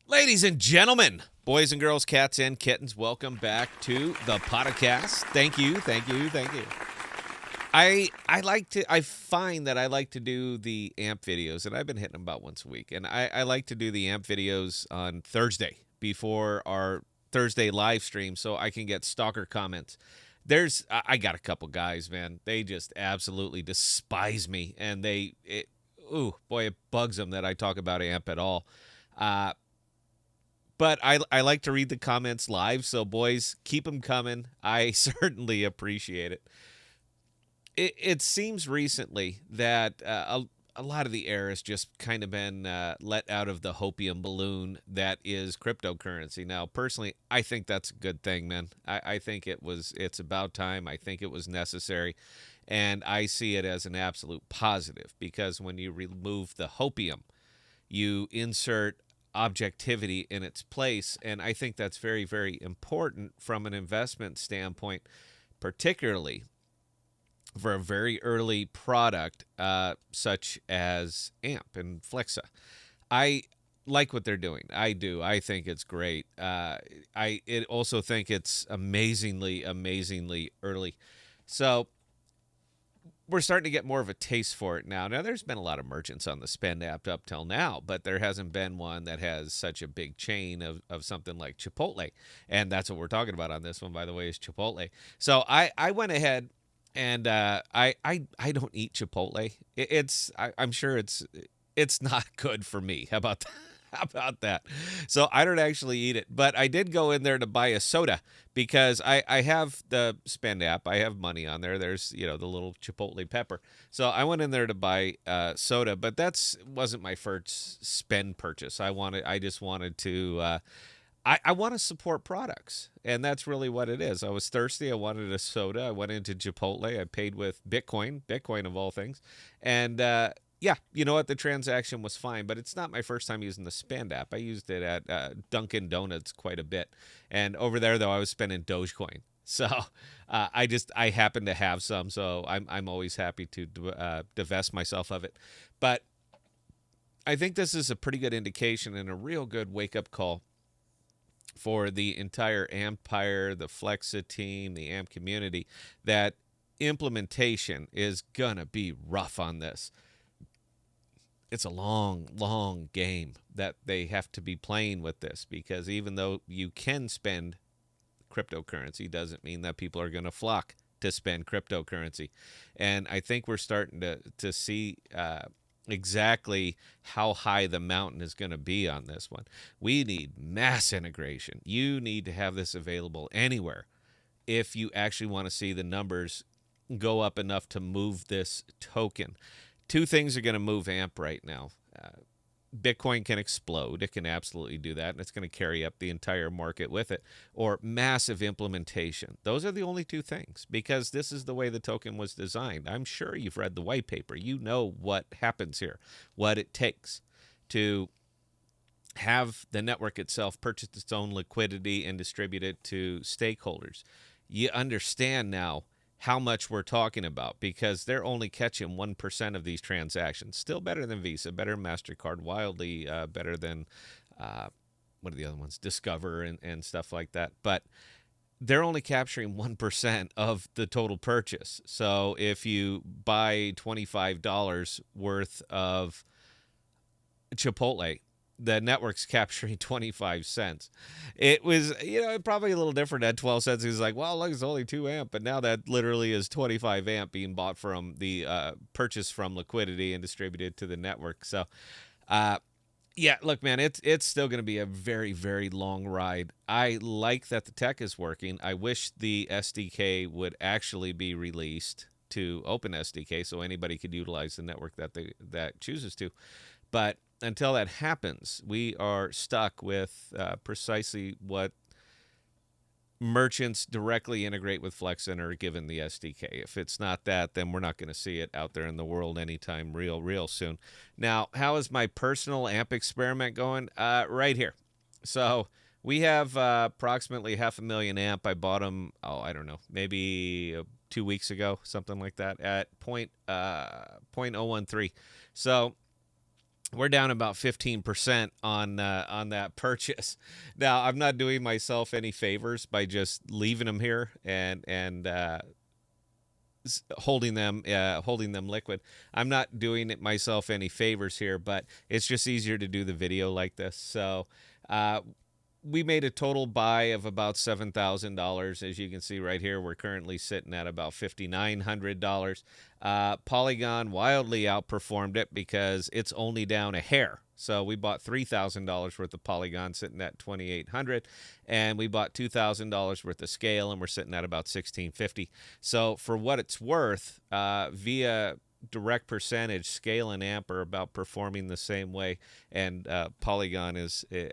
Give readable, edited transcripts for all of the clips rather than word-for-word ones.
Ladies and gentlemen, boys and girls, cats and kittens, welcome back to the podcast. Thank you. I find that I like to do the AMP videos, and I've been hitting them about once a week. And I like to do the AMP videos on Thursday before our Thursday live stream so I can get stalker comments. I got a couple guys, man. They just absolutely despise me, and ooh, boy, it bugs them that I talk about AMP at all. But I like to read the comments live, so boys, keep them coming. I certainly appreciate it. It seems recently that a lot of the air has just kind of been let out of the hopium balloon that is cryptocurrency. Now, personally, I think that's a good thing, man. I think it's about time. I think it was necessary. And I see it as an absolute positive because when you remove the hopium, you insert objectivity in its place. And I think that's very, very important from an investment standpoint, particularly for a very early product such as AMP and Flexa. I like what they're doing. I do. I think it's great. I also think it's amazingly, amazingly early. So we're starting to get more of a taste for it now. Now, there's been a lot of merchants on the SPEDN app up till now, but there hasn't been one that has such a big chain of something like Chipotle. And that's what we're talking about on this one, by the way, is Chipotle. So I went ahead and I don't eat Chipotle. I'm sure it's not good for me. How about that? How about that? So I don't actually eat it, but I did go in there to buy a soda because I have the Spend app. I have money on there. There's the little Chipotle pepper. So I went in there to buy soda, but wasn't my first spend purchase. I just wanted to. I want to support products, and that's really what it is. I was thirsty. I wanted a soda. I went into Chipotle. I paid with Bitcoin of all things, and yeah, you know what? The transaction was fine, but it's not my first time using the Spend app. I used it at Dunkin' Donuts quite a bit, and over there though I was spending Dogecoin. So I happen to have some, so I'm always happy to divest myself of it. But I think this is a pretty good indication and a real good wake up call for the entire Empire, the Flexa team, the AMP community, that implementation is gonna be rough on this. It's a long, long game that they have to be playing with this, because even though you can spend cryptocurrency, doesn't mean that people are going to flock to spend cryptocurrency. And I think we're starting to see exactly how high the mountain is going to be on this one. We need mass integration. You need to have this available anywhere if you actually want to see the numbers go up enough to move this token. Two things are going to move AMP right now. Bitcoin can explode. It can absolutely do that, and it's going to carry up the entire market with it. Or massive implementation. Those are the only two things, because this is the way the token was designed. I'm sure you've read the white paper. You know what happens here, what it takes to have the network itself purchase its own liquidity and distribute it to stakeholders. You understand now how much we're talking about, because they're only catching 1% of these transactions. Still better than Visa, better than MasterCard, wildly better than, what are the other ones? Discover and stuff like that. But they're only capturing 1% of the total purchase. So if you buy $25 worth of Chipotle, the network's capturing 25 cents. It was, probably a little different at 12 cents. He was like, well, look, it's only 2 amp, but now that literally is 25 amp being bought from the purchase from liquidity and distributed to the network. So, yeah, look, man, it's still going to be a very, very long ride. I like that the tech is working. I wish the SDK would actually be released to Open SDK so anybody could utilize the network that chooses to. But until that happens, we are stuck with precisely what merchants directly integrate with Flex and are given the SDK. If it's not that, then we're not going to see it out there in the world anytime real soon. Now, how is my personal AMP experiment going? Right here. So we have approximately 500,000 AMP. I bought them, I don't know, maybe 2 weeks ago, something like that, at 0.013. So we're down about 15% on that purchase. Now, I'm not doing myself any favors by just leaving them here and holding them liquid. I'm not doing it myself any favors here, but it's just easier to do the video like this. So, uh, we made a total buy of about $7,000. As you can see right here, we're currently sitting at about $5,900. Polygon wildly outperformed it because it's only down a hair. So we bought $3,000 worth of Polygon, sitting at 2,800, and we bought $2,000 worth of Scale, and we're sitting at about 1,650. So for what it's worth, via direct percentage, Scale and Amp are about performing the same way, and Polygon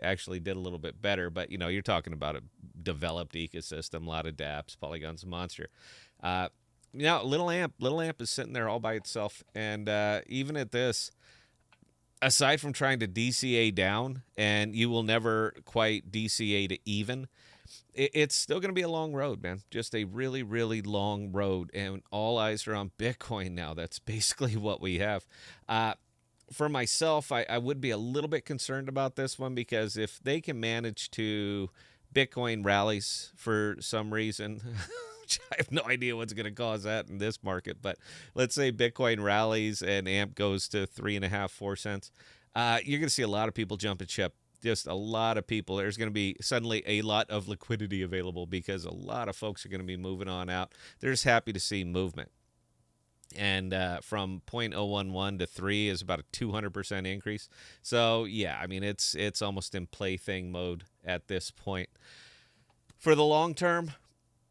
actually did a little bit better. But you're talking about a developed ecosystem, a lot of dApps. Polygon's a monster. Little Amp is sitting there all by itself, and even at this, aside from trying to DCA down, and you will never quite DCA to even, it's still going to be a long road, man. Just a really, really long road, and all eyes are on Bitcoin now. That's basically what we have. For myself, I would be a little bit concerned about this one, because if they can manage to Bitcoin rallies for some reason, which I have no idea what's going to cause that in this market, but let's say Bitcoin rallies and AMP goes to 3.5, 4 cents, you're going to see a lot of people jumping ship. Just a lot of people. There's going to be suddenly a lot of liquidity available because a lot of folks are going to be moving on out. They're just happy to see movement. And from 0.011 to 3 is about a 200% increase. So, yeah, I mean, it's almost in plaything mode at this point. For the long term,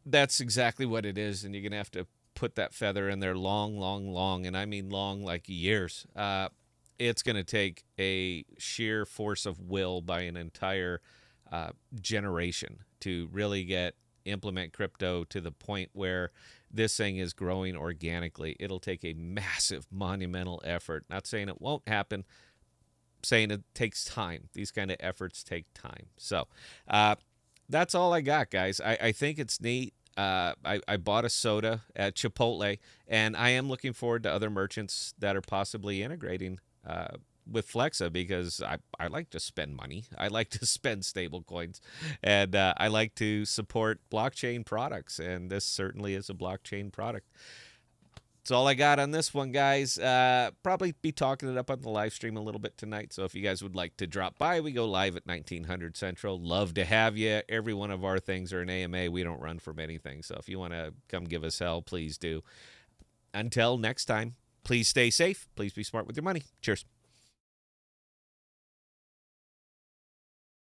that's exactly what it is, and you're going to have to put that feather in there long, long, long, and I mean long like years. It's going to take a sheer force of will by an entire generation to really implement crypto to the point where this thing is growing organically. It'll take a massive, monumental effort. Not saying it won't happen, saying it takes time. These kind of efforts take time. So, that's all I got, guys. I think it's neat. I bought a soda at Chipotle, and I am looking forward to other merchants that are possibly integrating with Flexa, because I like to spend money. I like to spend stable coins, and I like to support blockchain products, and this certainly is a blockchain product. That's all I got on this one, guys. Probably be talking it up on the live stream a little bit tonight. So if you guys would like to drop by, we go live at 1900 Central. Love to have you. Every one of our things are an AMA. We don't run from anything. So if you want to come give us hell, please do. Until next time, please stay safe. Please be smart with your money. Cheers.